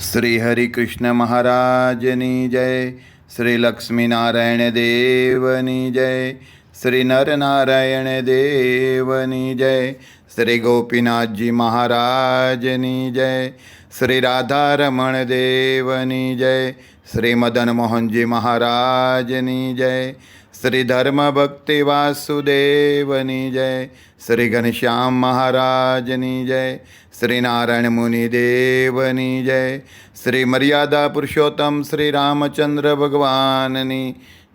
શ્રી હરિકૃષ્ણ મહારાજની જય. શ્રી લક્ષ્મીનારાયણ દેવની જય. શ્રી નરનારાયણ દેવની જય. શ્રી ગોપીનાથજી મહારાજની જય. શ્રી રાધારમણ દેવની જય. શ્રી મદન મોહનજી મહારાજની જય. શ્રી ધર્મ ભક્તિ વાસુદેવની જય. શ્રી ઘનશ્યામ મહારાજની જય. શ્રી નારાયણ મુનિ દેવની જય. શ્રી મર્યાદા પુરુષોત્તમ શ્રી રામચંદ્ર ભગવાનની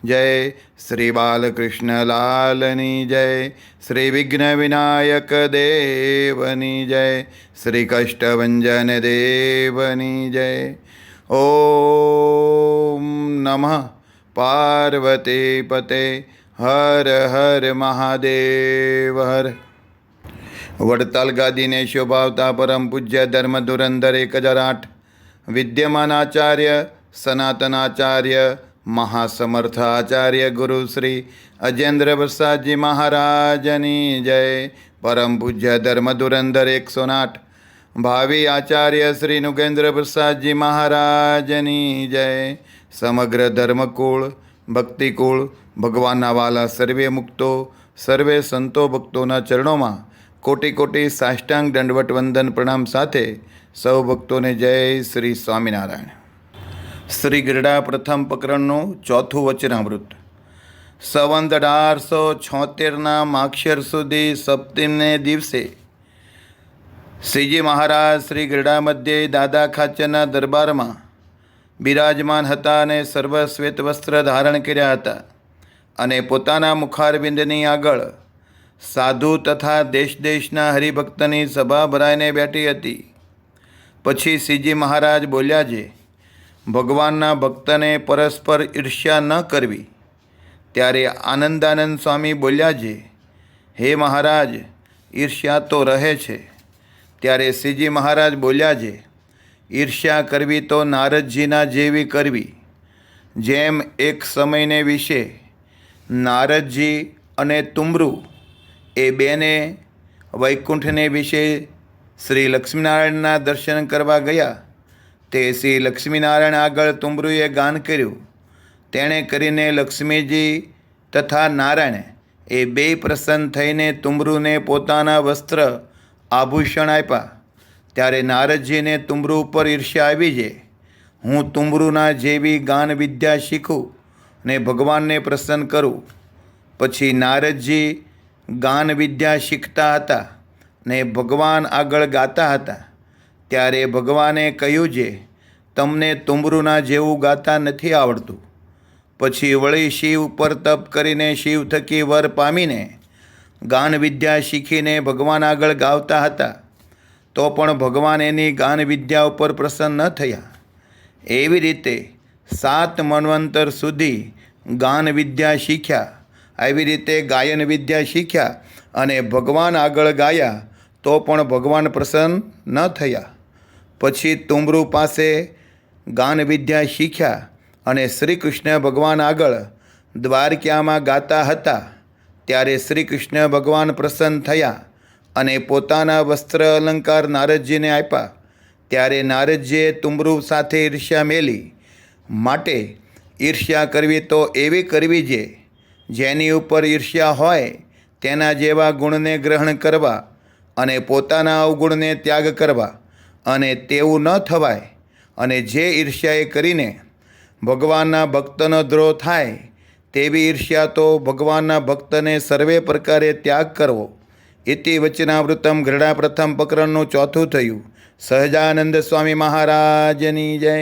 જય. શ્રી બાલકૃષ્ણ લાલની જય. શ્રી વિઘ્ન વિનાયક દેવની જય. શ્રી કષ્ટભંજન દેવની જય. ઓમ નમઃ પાર્વતી પતે. હર હર મહાદેવ હર. વડતાલ ગાદીને શોભાવતા પરમ પૂજ્ય ધર્મ ધુરંધર 1008 વિદ્યમાન આચાર્ય સનાતનાચાર્ય મહાસમર્થ આચાર્ય ગુરુ શ્રી અજેન્દ્ર પ્રસાદજી મહારાજની જય. પરમ પૂજ્ય ધર્મ ધુરંધર 108 ભાવિ આચાર્ય શ્રી નુગેન્દ્ર પ્રસાદજી મહારાજની જય. સમગ્ર ધર્મકુળ ભક્તિકુળ ભગવાનના વાલા સર્વે મુક્તો સર્વે સંતો ભક્તોના ચરણોમાં કોટી કોટી સાષ્ટાંગ દંડવટ વંદન પ્રણામ સાથે સૌ ભક્તોને જય શ્રી સ્વામિનારાયણ. શ્રી ગરડા પ્રથમ પ્રકરણનું ચોથું વચનામૃત. સંવંત 1876ના માક્ષર સુધી સપ્તમને દિવસે શ્રીજી મહારાજ શ્રી ગરડા મધ્યે દાદા ખાચરના દરબારમાં બિરાજમાન હતા અને સર્વ શ્વેત વસ્ત્ર ધારણ કર્યા હતા અને પોતાના મુખારબિંદની આગળ સાધુ તથા દેશ દેશના હરિભક્તની સભા ભરાઈને બેઠી હતી. પછી શ્રીજી મહારાજ બોલ્યા છે, ભગવાનના ભક્તને પરસ્પર ઈર્ષ્યા ન કરવી. ત્યારે આનંદાનંદ સ્વામી બોલ્યા છે, હે મહારાજ, ઈર્ષ્યા તો રહે છે. ત્યારે શ્રીજી મહારાજ બોલ્યા છે, ઈર્ષ્યા કરવી તો નારદજીના જેવી કરવી. જેમ એક સમયને વિશે નારદજી અને તુમ્રુ એ બેને વૈકુંઠને વિશે શ્રી લક્ષ્મીનારાયણના દર્શન કરવા ગયા. તે શ્રી લક્ષ્મીનારાયણ આગળ તુમ્રુએ ગાન કર્યું. તેણે કરીને લક્ષ્મીજી તથા નારાયણ એ બે પ્રસન્ન થઈને તુમ્રુને પોતાના વસ્ત્ર આભૂષણ આપ્યા. ત્યારે નારદજીને તુમ્રુ ઉપર ઈર્ષ્યા આવી છે. હું તુમ્રુના જેવી ગાન વિદ્યા શીખું ને ભગવાનને પ્રસન્ન કરું. પછી નારદજી ગાન વિદ્યા શીખતા હતા ને ભગવાન આગળ ગાતા હતા. ત્યારે ભગવાને કહ્યું છે, તમને તુમ્રુના જેવું ગાતા નથી આવડતું. પછી વળી શિવ ઉપર તપ કરીને શિવ થકી વર પામીને ગાન વિદ્યા શીખીને ભગવાન આગળ ગાવતા હતા. તો પણ ભગવાન એની ગાન વિદ્યા ઉપર પ્રસન્ન ન થયા. એવી રીતે 7 મન્વંતર સુધી ગાન વિદ્યા શીખ્યા. આવી રીતે ગાયન વિદ્યા શીખ્યા અને ભગવાન આગળ ગાયા તો પણ ભગવાન પ્રસન્ન ન થયા. પછી તુમ્રુ પાસે ગાન વિદ્યા શીખ્યા અને શ્રી કૃષ્ણ ભગવાન આગળ દ્વારકામાં ગાતા હતા. ત્યારે શ્રી કૃષ્ણ ભગવાન પ્રસન્ન થયા અને પોતાના વસ્ત્ર અલંકાર નારદજીને આપ્યા. ત્યારે નારદજીએ તુમ્રુ સાથે ઈર્ષ્યા મેલી. માટે ઈર્ષ્યા કરવી તો એવી કરવી છે, જેની ઉપર ઈર્ષ્યા હોય તેના જેવા ગુણને ગ્રહણ કરવા અને પોતાના અવગુણને ત્યાગ કરવા. અને તેવું ન થવાય. અને જે ઈર્ષ્યાએ કરીને ભગવાનના ભક્તનો દ્રોહ થાય તેવી ઈર્ષ્યા તો ભગવાનના ભક્તને સર્વે પ્રકારે ત્યાગ કરવો. ઇતિ વચનામૃતમ ગરડા પ્રથમ પ્રકરણનું ચોથું થયું. સહજાનંદ સ્વામી મહારાજની જય.